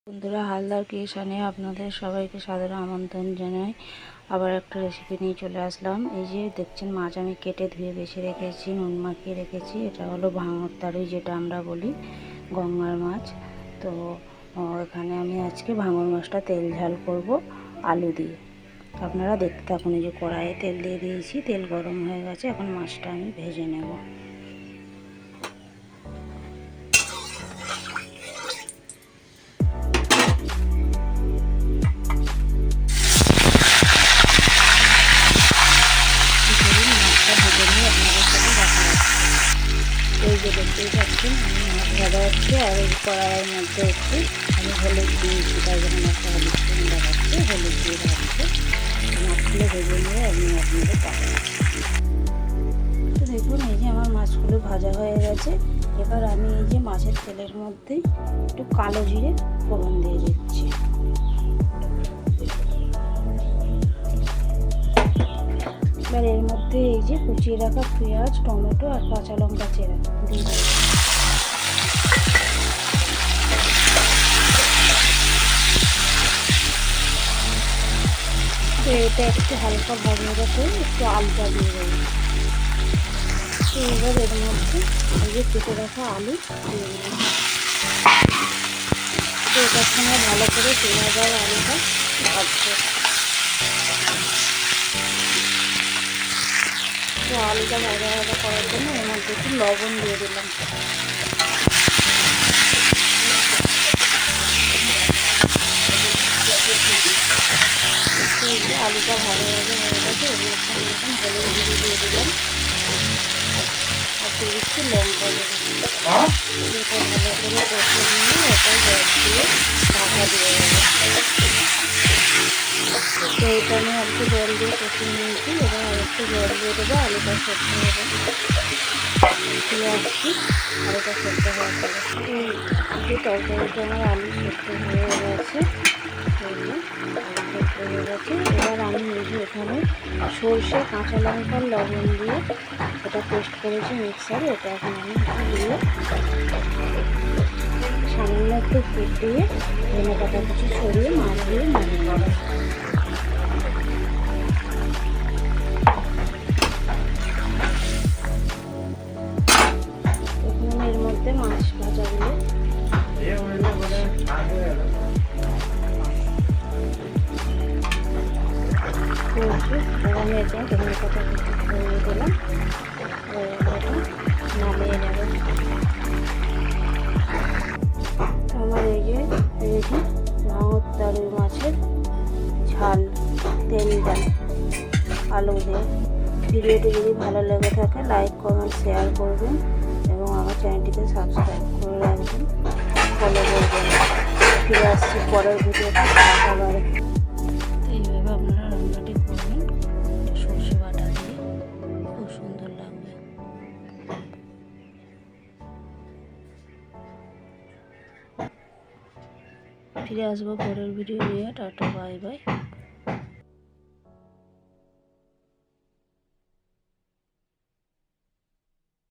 বন্ধুরা, হালদার ক্রিয়েশনে আপনাদের সবাইকে সাদর আমন্ত্রণ জানাই। আবার একটা রেসিপি নিয়ে চলে আসলাম। এই যে দেখছেন, মাছ আমি কেটে ধুয়ে বেছে রেখেছি, নুন মাখিয়ে রেখেছি। এটা হলো ভাঙর তারুই, যেটা আমরা বলি গঙ্গার মাছ। তো এখানে আমি আজকে ভাঙর মাছটা তেল ঝাল করব আলু দিয়ে। আপনারা দেখতে থাকুন। এই যে কড়াইয়ে তেল দিয়ে দিয়েছি, তেল গরম হয়ে গেছে। এখন মাছটা আমি ভেজে নেব। এই যে দেখতেই পাচ্ছেন, আমি মাছ ভাজা হচ্ছে। আর এই কড়াইয়ের মধ্যে একটু আমি হলুদ দিয়েছি, তাই জন্য মাছটা হলুদ দিয়ে দেখাচ্ছে। হলুদ দিয়ে ভাজছে, মাছগুলো ভেজে নিয়ে আমি আপনাদের দেখাচ্ছি। তো দেখুন, এই যে আমার মাছগুলো ভাজা হয়ে গেছে। এবার আমি এই যে মাছের তেলের মধ্যে একটু কালো জিরে ফোড়ন দিয়ে দিচ্ছি। এবার এর মধ্যে এই যে কুচিয়ে রাখা পেঁয়াজ, টমেটো আর কাঁচা লঙ্কা চেরা দিয়ে দেবো। তো এটা একটু হালকা ভাজা যাতে একটু আলুটা দিয়ে দেবো। তো এবার এর মধ্যে এই যে কেটে রাখা আলু দিয়ে দেবো। তো এটার সঙ্গে ভালো করে পেঁয়াজ আর আলুটা ভাজছে। তো আলুটা ভাজা ভাজা করার জন্য এর মধ্যে একটু লবণ দিয়ে দিলাম। এই যে আলুটা ভালো ভাজা হয়ে গেছে, এগুলো এরকম হলুদ গুঁড়ো দিয়ে দিলাম আর একটু লঙ্কা দিয়ে দিলাম। এটা ভালো করে কষে নিয়ে এটা গ্যাস দিয়ে ঢাকা দিয়ে দেবো। তো এটা আমি একটু জল দিয়ে কষে নিয়েছি। এবার আর একটু জল দিয়ে দেবো, আলুটা সেদ্ধ হবে। ফিরে আসছি আলুটা সেদ্ধ হওয়ার পরে। এই যে তরকারিটা আমার আলু সেদ্ধ হয়ে গেছে, এবার আমি এই যে এখানে সর্ষে, কাঁচা লঙ্কার লবণ দিয়ে এটা পেস্ট করেছি মিক্সারে। এটা এখন আমি দিয়ে সামান্য একটু ফুটিয়ে ধনে পাতা কিছু ছড়িয়ে মাছ দিয়ে নামিয়ে নেব। এখন আমি এর মধ্যে মাছ ভাজাগুলো আমি এটা ধনে পাতা কিছু ছড়িয়ে দিলাম। নামিয়ে নেব। আমার এই যে ভাঙর তারুই মাছের ঝাল তেল ডাল আলু দিয়ে। ভিডিওটি যদি ভালো লেগে থাকে লাইক, কমেন্ট, শেয়ার করবেন এবং আমার চ্যানেলটিকে সাবস্ক্রাইব করে রাখবেন, ফলো করবেন। ফিরে আসছি পরের ভিডিওতে আবার। এইভাবে আপনারা রান্নাটি করবেন সর্ষে বাটা দিয়ে, খুব সুন্দর লাগবে। ফিরে আসবো পরের ভিডিও নিয়ে। Tata, bye bye.